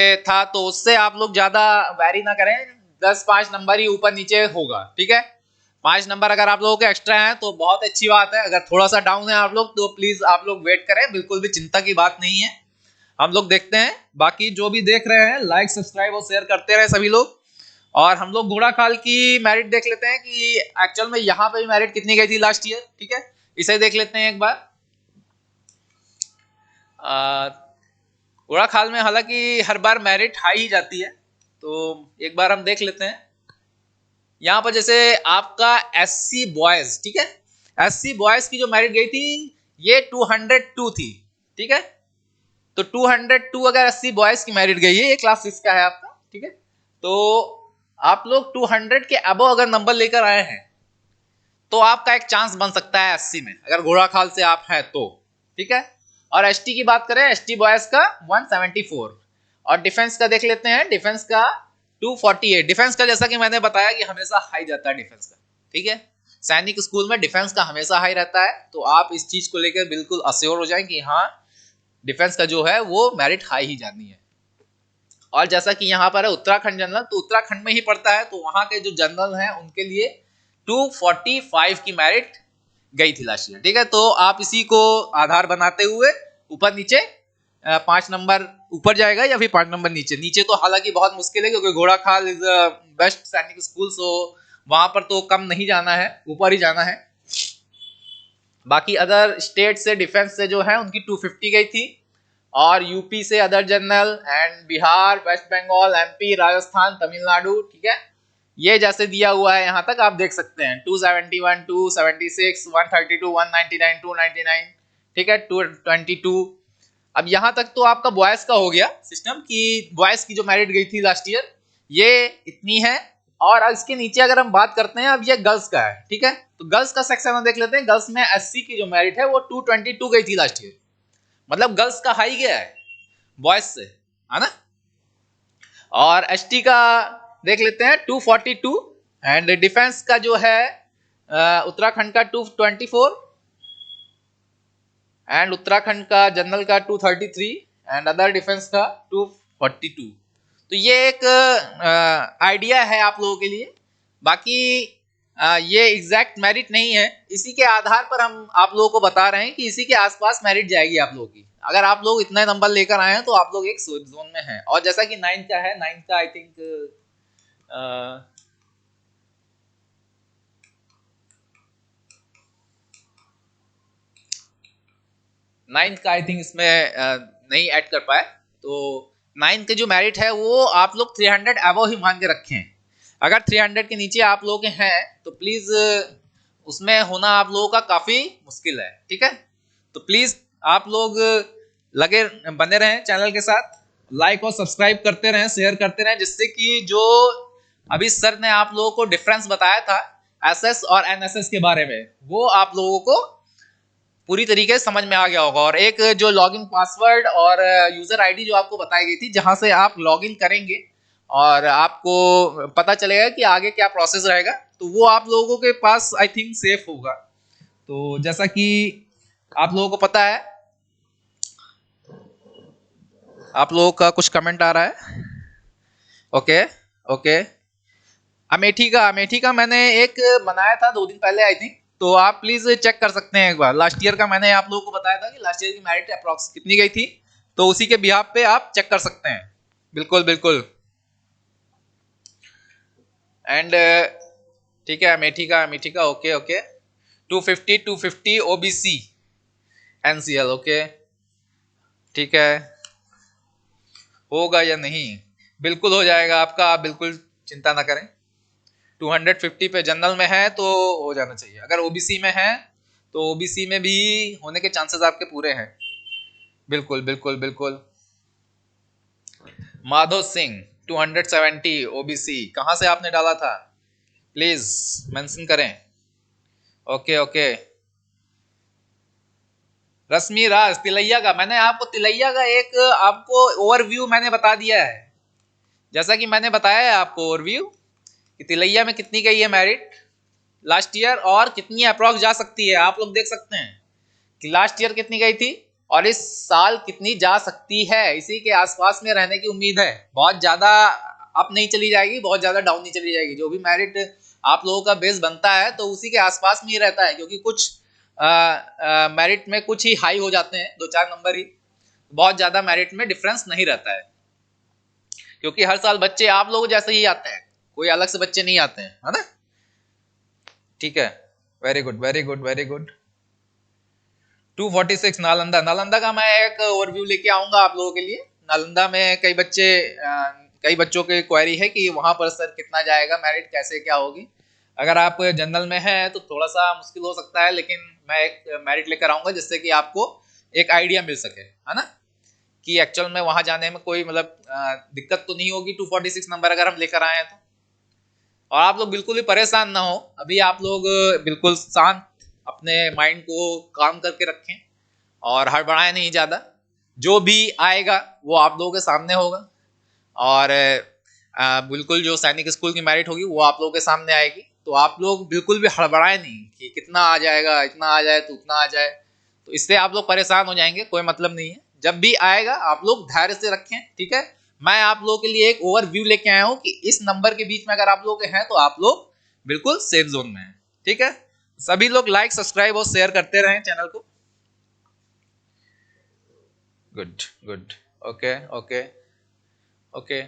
था, तो उससे आप लोग ज्यादा वैरी ना करें, 10-5 नंबर ही ऊपर नीचे होगा, ठीक है। 5 नंबर अगर आप लोगों के एक्स्ट्रा हैं तो बहुत अच्छी बात है, अगर थोड़ा सा डाउन है आप लोग तो प्लीज आप लोग वेट करें, बिल्कुल भी चिंता की बात नहीं है। हम लोग देखते हैं, बाकी जो भी देख रहे हैं लाइक सब्सक्राइब और शेयर करते रहे सभी लोग। और हम लोग घोड़ा खाल की मेरिट देख लेते हैं कि एक्चुअल में यहाँ पे मेरिट कितनी गई थी लास्ट ईयर, ठीक है। इसे देख लेते हैं एक बार। घोड़ा खाल में हालांकि हर बार मेरिट हाई ही जाती है, तो एक बार हम देख लेते हैं। यहाँ पर जैसे आपका एससी बॉयज, ठीक है, एससी बॉयज की जो मेरिट गई थी ये 202 थी, ठीक है। तो 202 अगर एससी बॉयज की मेरिट गई है, ये क्लास 6 का है आपका, ठीक है। तो आप लोग 200 के अबव अगर नंबर लेकर आए हैं तो आपका एक चांस बन सकता है एससी में, अगर घोड़ा खाल से आप हैं तो, ठीक है। और एसटी की बात करें, एसटी बॉयज का 174, और डिफेंस का देख लेते हैं, डिफेंस का 248। डिफेंस का जैसा कि मैंने बताया कि हमेशा हाई जाता है डिफेंस का, ठीक है। सैनिक स्कूल में डिफेंस का हमेशा हाई रहता है, तो आप इस चीज को लेकर बिल्कुल अश्योर हो जाएं कि हाँ डिफेंस का जो है वो मेरिट हाई ही जानी है। और जैसा कि यहाँ पर है उत्तराखंड जनरल, तो उत्तराखंड में ही पड़ता है, तो वहां के जो जनरल हैं उनके लिए 245 की मेरिट गई थी लास्ट ईयर, ठीक है। तो आप इसी को आधार बनाते हुए ऊपर नीचे 5 नंबर ऊपर जाएगा या फिर 5 नंबर नीचे, नीचे तो हालांकि बहुत मुश्किल है क्योंकि घोड़ा खाल इज बेस्ट सैनिक स्कूल, सो वहां पर तो कम नहीं जाना है, ऊपर ही जाना है। बाकी अदर स्टेट से डिफेंस से जो है उनकी 250 गई थी, और यूपी से other general and Bihar, West Bengal, MP, Rajasthan, Tamil Nadu, ठीक है। ये जैसे दिया हुआ है यहाँ तक आप देख सकते हैं 271, 276, 132, 199, 299, ठीक है, 222। अब यहाँ तक तो आपका बॉयज का हो गया सिस्टम कि बॉयज की जो मेरिट गई थी लास्ट ईयर ये इतनी है। और इसके नीचे अगर हम बात करते हैं, अब ये गर्ल्स का है, ठीक है। तो गर्ल्स का सेक्शन में देख लेते हैं। गर्ल्स में एससी की जो मेरिट है वो 222 गई थी लास्ट ईयर, मतलब गर्ल्स का हाई गया है बॉयज से, है ना। और एसटी का देख लेते हैं 242, एंड डिफेंस का जो है उत्तराखंड का 224, एंड उत्तराखंड का जनरल का 233, एंड अदर डिफेंस का 242। तो ये एक आइडिया है आप लोगों के लिए, बाकी ये एग्जैक्ट मेरिट नहीं है, इसी के आधार पर हम आप लोगों को बता रहे हैं कि इसी के आसपास मेरिट जाएगी आप लोगों की। अगर आप लोग इतने नंबर लेकर आए हैं तो आप लोग एक सेफ जोन में हैं। और जैसा कि 9 का है, 9 का आई थिंक 9 का आई थिंक इसमें नहीं ऐड कर पाए, तो 9 के जो मेरिट है वो आप लोग 300 अबव ही मान के रखें। अगर 300 के नीचे आप लोग हैं तो प्लीज उसमें होना आप लोगों का काफी मुश्किल है, ठीक है। तो प्लीज आप लोग लगे बने रहें चैनल के साथ, लाइक और सब्सक्राइब करते रहें, शेयर करते रहें, जिससे कि जो अभी सर ने आप लोगों को डिफरेंस बताया था एसएस और एनएसएस के बारे में वो आप लोगों को पूरी तरीके से समझ में आ गया होगा। और एक जो लॉगिन पासवर्ड और यूजर आईडी जो आपको बताई गई थी जहां से आप लॉगिन करेंगे और आपको पता चलेगा कि आगे क्या प्रोसेस रहेगा, तो वो आप लोगों के पास आई थिंक सेफ होगा। तो जैसा कि आप लोगों को पता है, आप लोगों का कुछ कमेंट आ रहा है। ओके ओके, अमेठी का मैंने एक बनाया था 2 दिन पहले आई थिंक, तो आप प्लीज चेक कर सकते हैं एक बार। लास्ट ईयर का मैंने आप लोगों को बताया था कि लास्ट ईयर की मेरिट अप्रॉक्स कितनी गई थी, तो उसी के बिहाफ पे आप चेक कर सकते हैं। बिल्कुल बिल्कुल। एंड ठीक है, अमेठी का okay okay, 250 OBC NCL, okay ठीक है। होगा या नहीं, बिल्कुल हो जाएगा आपका, आप बिल्कुल चिंता ना करें। 250 पे जनरल में है तो हो जाना चाहिए, अगर ओबीसी में है तो ओबीसी में भी होने के चांसेस आपके पूरे हैं। बिल्कुल बिल्कुल बिल्कुल। माधव सिंह 270 ओबीसी, कहां से आपने डाला था प्लीज मेंशन करें। Okay okay. रश्मि राज तिलैया का, मैंने आपको तिलैया का एक आपको ओवरव्यू मैंने बता दिया है, जैसा कि मैंने बताया है आपको ओवरव्यू कि तिलैया में कितनी गई है मेरिट लास्ट ईयर और कितनी अप्रॉक्स जा सकती है। आप लोग देख सकते हैं कि लास्ट ईयर कितनी गई थी और इस साल कितनी जा सकती है, इसी के आसपास में रहने की उम्मीद है। बहुत ज्यादा अप नहीं चली जाएगी, बहुत ज्यादा डाउन नहीं चली जाएगी। जो भी मेरिट आप लोगों का बेस बनता है तो उसी के आसपास में ही रहता है, क्योंकि कुछ मेरिट में कुछ ही हाई हो जाते हैं, 2-4 नंबर ही, बहुत ज्यादा मेरिट में डिफरेंस नहीं रहता है, क्योंकि हर साल बच्चे आप लोग जैसे ही आते हैं, कोई अलग से बच्चे नहीं आते हैं, है ना। ठीक है, very good very good very good. 246 Nalanda. Nalanda का मैं एक ओवरव्यू लेके आऊंगा आप लोगों के लिए। नालंदा में कई बच्चों की क्वेरी है कि वहां पर सर कितना जाएगा, मेरिट कैसे क्या होगी। अगर आप जनरल में हैं तो थोड़ा सा मुश्किल हो सकता है, लेकिन मैं एक मेरिट लेकर आऊंगा जिससे कि आपको एक आइडिया मिल सके, है ना, कि एक्चुअल में वहां जाने में कोई मतलब दिक्कत तो नहीं होगी 246 नंबर अगर हम लेकर आए हैं तो। और आप लोग बिल्कुल भी परेशान ना हो, अभी आप लोग बिल्कुल शांत अपने माइंड को काम करके रखें और हड़बड़ाएं नहीं ज़्यादा। जो भी आएगा वो आप लोगों के सामने होगा, और बिल्कुल जो सैनिक स्कूल की मेरिट होगी वो आप लोगों के सामने आएगी। तो आप लोग बिल्कुल भी हड़बड़ाएं नहीं कि कितना आ जाएगा, इतना आ जाए तो उतना आ जाए, तो इससे आप लोग परेशान हो जाएंगे, कोई मतलब नहीं है। जब भी आएगा आप लोग धैर्य से रखें, ठीक है। मैं आप लोगों के लिए एक ओवरव्यू लेके आया हूं कि इस नंबर के बीच में अगर आप लोग हैं तो आप लोग बिल्कुल सेफ जोन में हैं, ठीक है। सभी लोग लाइक सब्सक्राइब और शेयर करते रहें चैनल को। Good good, okay okay okay.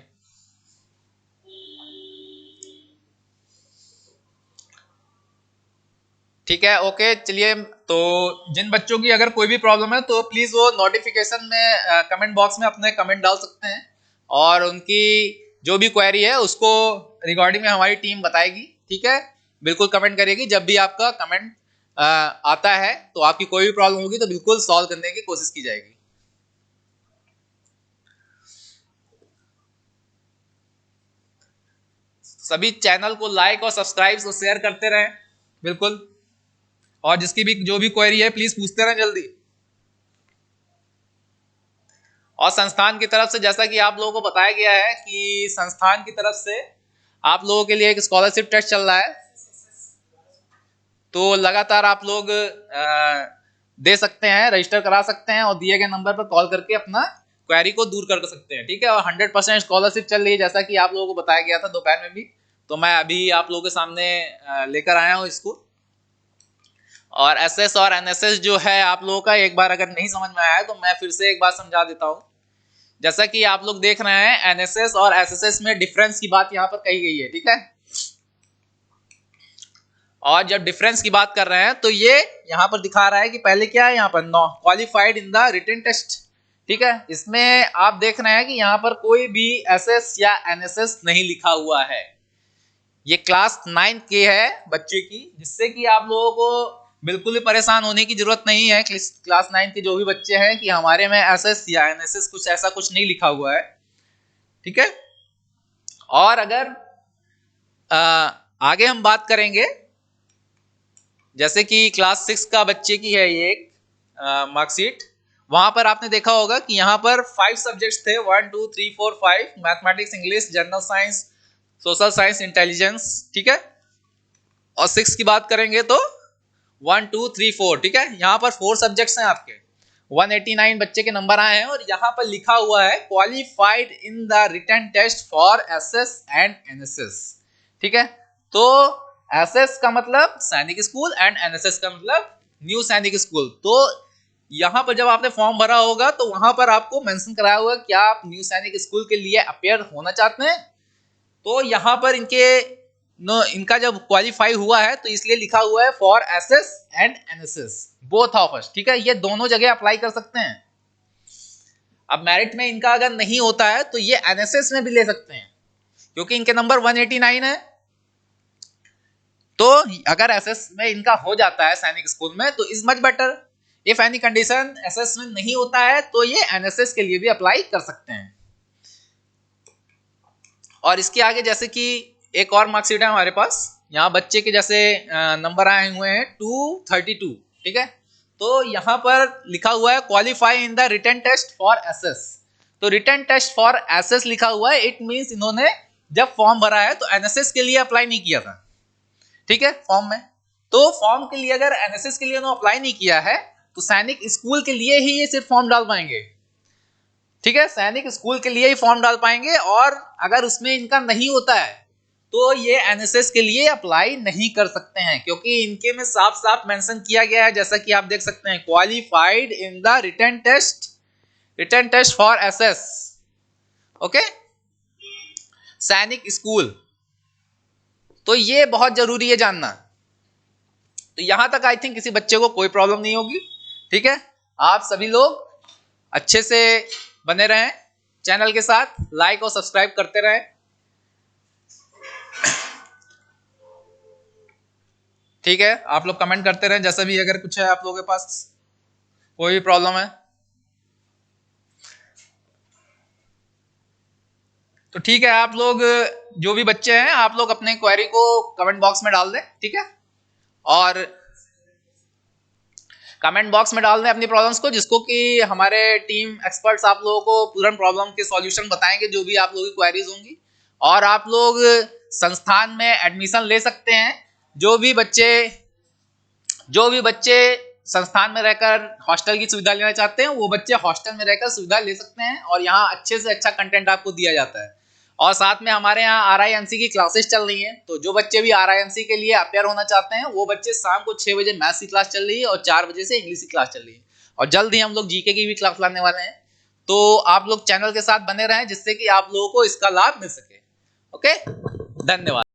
ठीक है, ओके, चलिए। तो जिन बच्चों की अगर कोई भी प्रॉब्लम है तो प्लीज वो नोटिफिकेशन में कमेंट बॉक्स में अपने कमेंट डाल सकते हैं, और उनकी जो भी क्वेरी है उसको रिगार्डिंग में हमारी टीम बताएगी, ठीक है। बिल्कुल कमेंट करेगी, जब भी आपका कमेंट आता है तो आपकी कोई भी प्रॉब्लम होगी तो बिल्कुल सॉल्व करने की कोशिश की जाएगी। सभी चैनल को लाइक और सब्सक्राइब और शेयर करते रहें, बिल्कुल। और जिसकी भी जो भी क्वेरी है प्लीज पूछते रहें जल्दी। और संस्थान की तरफ से जैसा कि आप लोगों को बताया गया है कि संस्थान की तरफ से आप लोगों के लिए एक स्कॉलरशिप टेस्ट चल रहा है, तो लगातार आप लोग दे सकते हैं, रजिस्टर करा सकते हैं और दिए गए नंबर पर कॉल करके अपना क्वेरी को दूर कर सकते हैं, ठीक है। और 100% स्कॉलरशिप चल रही है, जैसा कि आप लोगों को बताया गया था दोपहर में भी, तो मैं अभी आप लोगों के सामने लेकर आया हूँ इसको। और एसएस और एनएसएस जो है आप लोगों का, एक बार अगर नहीं समझ में आया है तो मैं फिर से एक बार समझा देता हूँ। जैसा कि आप लोग देख रहे हैं एनएसएस और एसएसएस में डिफरेंस की बात यहाँ पर कही गई है, ठीक है। और जब डिफरेंस की बात कर रहे हैं तो ये यहाँ पर दिखा रहा है कि पहले क्या है, यहाँ पर qualified in the written test, ठीक है। इसमें आप देख रहे हैं कि यहाँ पर कोई भी एसएस या एनएसएस नहीं लिखा हुआ है। ये क्लास 9 के है बच्चे की, जिससे कि आप लोगों को बिल्कुल भी परेशान होने की जरूरत नहीं है। क्लास 9 के जो भी बच्चे हैं कि हमारे में एसएस या एनएसएस कुछ ऐसा कुछ नहीं लिखा हुआ है, ठीक है। और अगर आगे हम बात करेंगे, जैसे कि क्लास 6 का बच्चे की है ये एक मार्कशीट, वहां पर आपने देखा होगा कि यहाँ पर 5 सब्जेक्ट्स थे, 1 2 3 4 5, mathematics, English, general science, social science, intelligence, ठीक है। और 6 की बात करेंगे तो 1 2 3 4, ठीक है। यहाँ पर 4 सब्जेक्ट्स हैं आपके, 189 बच्चे के नंबर आए हैं, और यहाँ पर लिखा हुआ है qualified in the written test for SS and NSS, ठीक है। तो एसएस का मतलब सैनिक स्कूल एंड एनएसएस का मतलब न्यू सैनिक स्कूल। तो यहाँ पर जब आपने फॉर्म भरा होगा तो वहां पर आपको मेंशन कराया होगा क्या आप न्यू सैनिक स्कूल के लिए अपेयर होना चाहते हैं। तो यहाँ पर इनका जब क्वालिफाई हुआ है तो इसलिए लिखा हुआ है for SS and NSS both of us, ठीक है। ये दोनों जगह अप्लाई कर सकते हैं। अब मेरिट में इनका अगर नहीं होता है तो ये एनएसएस में भी ले सकते हैं, क्योंकि इनके नंबर 189 है। तो अगर एसएस में इनका हो जाता है सैनिक स्कूल में तो is much better. If any condition SS में नहीं होता है तो ये एनएसएस के लिए भी अप्लाई कर सकते हैं। और इसके आगे जैसे कि एक और मार्कशीट है हमारे पास, यहाँ बच्चे के जैसे नंबर आए हुए हैं 232, ठीक है। तो यहाँ पर लिखा हुआ है qualify in the written test for SS. तो रिटन टेस्ट फॉर एसएस लिखा हुआ है, इट मींस इन्होंने जब फॉर्म भरा है तो एनएसएस के लिए अप्लाई नहीं किया था, ठीक है, फॉर्म में। तो फॉर्म के लिए अगर एनएसएस के लिए उन्होंने अप्लाई नहीं किया है तो सैनिक स्कूल के लिए ही ये सिर्फ फॉर्म डाल पाएंगे, ठीक है, सैनिक स्कूल के लिए ही फॉर्म डाल पाएंगे। और अगर उसमें इनका नहीं होता है तो ये एनएसएस के लिए अप्लाई नहीं कर सकते हैं, क्योंकि इनके में साफ साफ मेंशन किया गया है, जैसा कि आप देख सकते हैं, qualified in the written test for SS. Okay, Sainik school, तो ये बहुत जरूरी है जानना। तो यहां तक आई थिंक किसी बच्चे को कोई प्रॉब्लम नहीं होगी, ठीक है। आप सभी लोग अच्छे से बने रहें, चैनल के साथ लाइक और सब्सक्राइब करते रहें, ठीक है। आप लोग कमेंट करते रहें जैसा भी, अगर कुछ है आप लोगों के पास कोई भी प्रॉब्लम है तो ठीक है। आप लोग जो भी बच्चे हैं आप लोग अपने क्वेरी को कमेंट बॉक्स में डाल दें, ठीक है, और कमेंट बॉक्स में डाल दें अपनी प्रॉब्लम्स को, जिसको कि हमारे टीम एक्सपर्ट्स आप लोगों को तुरंत प्रॉब्लम के सॉल्यूशन बताएंगे, जो भी आप लोगों की क्वेरीज होंगी। और आप लोग संस्थान में एडमिशन ले सकते हैं। जो भी बच्चे संस्थान में रहकर हॉस्टल की सुविधा लेना चाहते हैं वो बच्चे हॉस्टल में रहकर सुविधा ले सकते हैं, और यहाँ अच्छे से अच्छा कंटेंट आपको दिया जाता है। और साथ में हमारे यहाँ RIMC की क्लासेस चल रही हैं, तो जो बच्चे भी RIMC के लिए अपेयर होना चाहते हैं वो बच्चे शाम को 6 बजे मैथ्स की क्लास चल रही है और 4 बजे से इंग्लिश की क्लास चल रही है, और जल्द ही हम लोग जीके की भी क्लास लाने वाले हैं। तो आप लोग चैनल के साथ बने रहें जिससे कि आप लोगों को इसका लाभ मिल सके। ओके, धन्यवाद।